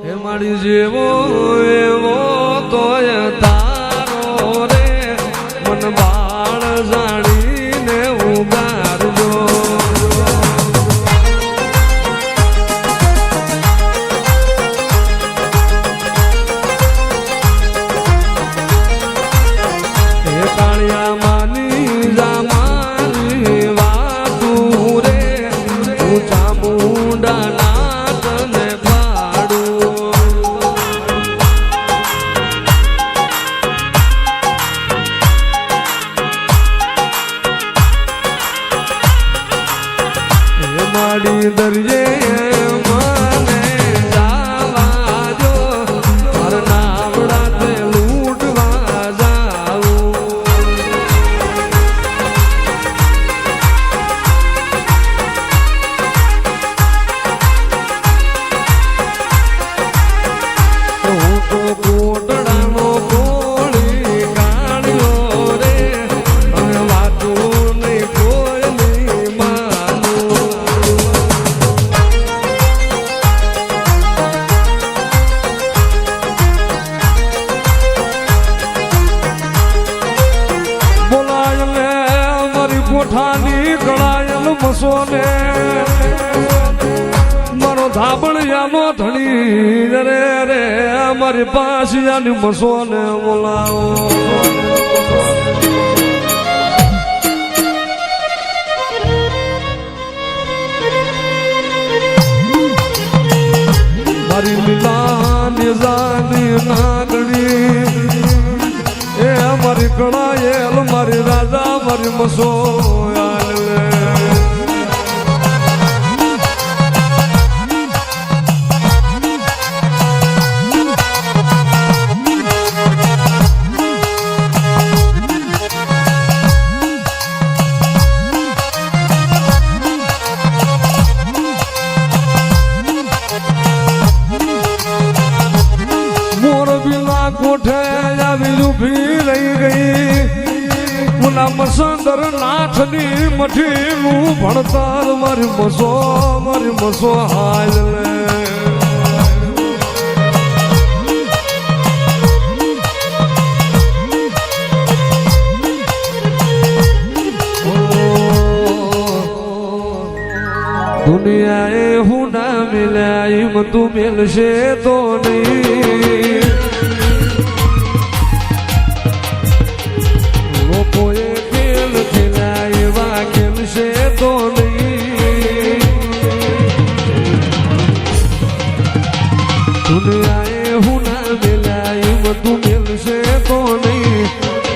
હે મારી જેવો એવો તોય તારો રે મન બાળ જાણીને ઉગારજો હે કાળિયા માની જામાની વાતું રે ઊંચા મુંડાના દરિયે મને જાવા જો મારા નાવડા તે લૂંટવા જાઉં હું તો કોટડાનો કોળી કાઢ્યો રે અને વાતું નહીં કોઈ નહીં માનું કોઠાની કળાયલ મસોને મારો ધાબળિયાનો ધણી રે રે મારી પાસિયાની મસોને બોલાવો મારી લીલાની જાની નાગણી એ મારી કળાયેલ મારી રાજા મારી મસો કોઠે આવી ઉભી રહી ગઈ મુના મસંદર નાથની મઠીનું ભણતર મારી મસો હાલ દુનિયાએ હું ના મિલાય તું મિલશે તો નહીં દુનિયાએ હું ના મિલાય તું મિલશે તો નહીં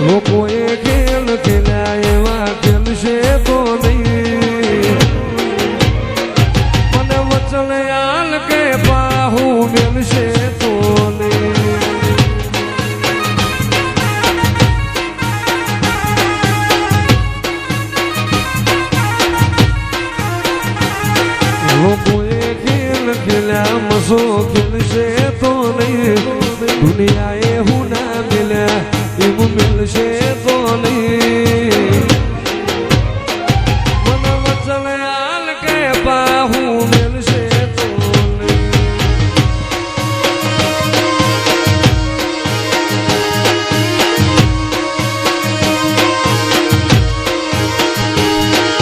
લોકોએ ખેલ ખેલ્યા એવા ખેલશે તો નહીં મને વચન યાલ કે પાહું મિલશે તો નહીં લોકોએ ખેલ ખેલ્યા મસો ખેલશે તો નહીં દુનિયાએ હું ના મિલ્યા એવું મિલશે તો નહીં મને વચન હાલ કે પાહું મિલશે તો નહીં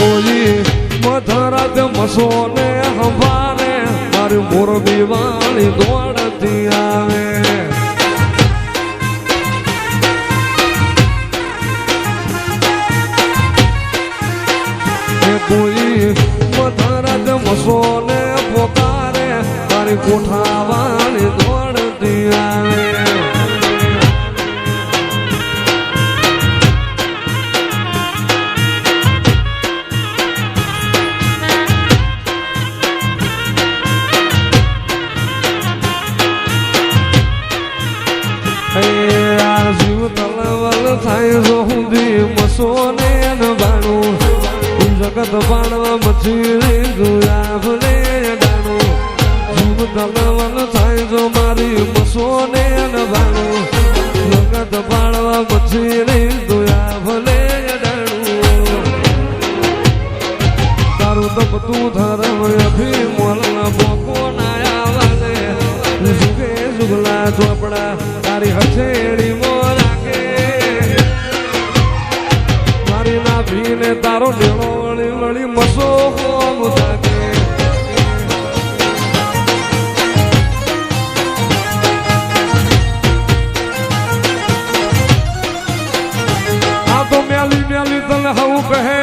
ઓલી મધરાત મસોને હંભારે મારી મોરબી વાળી દોડતી આવે કોઈ મધરાત મસોને પોકારે મારી કોઠા વાળી દોડતી આવે જીવ તલવલ થાય જો હુંદી મસોને બાણું જગત બાણવા મથી જોયા ભલે ડાણું જીવ તલવલ થાય જો મારી મસોને બાણું જગત બાણવા મથી જોયા ભલે ડાણું તારું તપ તું ધરમ અભી મોલ બોકો ના આવે ચોપડા ચોપડા તારી હથેળી મોર રાખે મારી નાભીને તારો ઢેળો વળી વળી મસો હોમ થાકે આ તો મેલી મેલી તને હવું કહે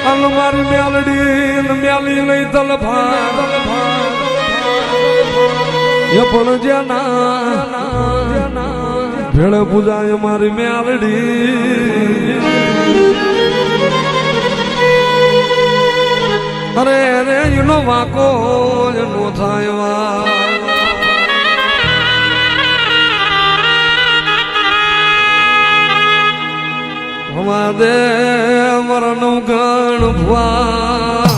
અન મારી મેલડી મેલી લઈ તલ ભા એ પણ જ્યાં ભેળ પૂજાય મારી મેલડી અરે રે એનો વાકો નો થાય વા હમાદે મરનું ગણ ભવા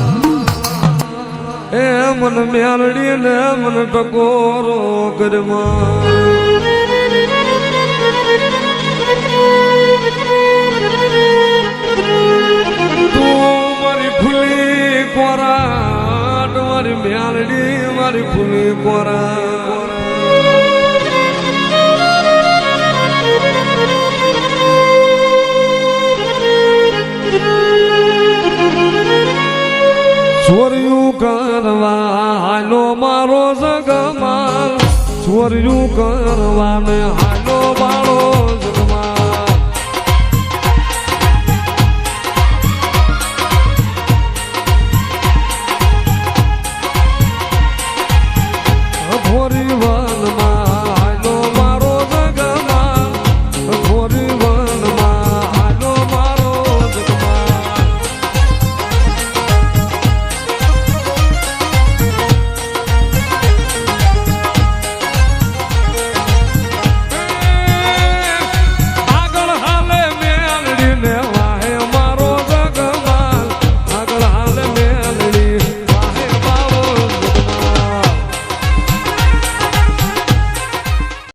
એ મન મેલડી ને મન ટકોરો કરમાં તું મારી ખુલ્લી કોરાટ મારી મેલડી મારી ખુલ્લી કોરાટ ચોર્યું કરવા હાલો મારો જગમાલ ચોર્યું કરવા ને હાલો મારો જગમાલ ભોરી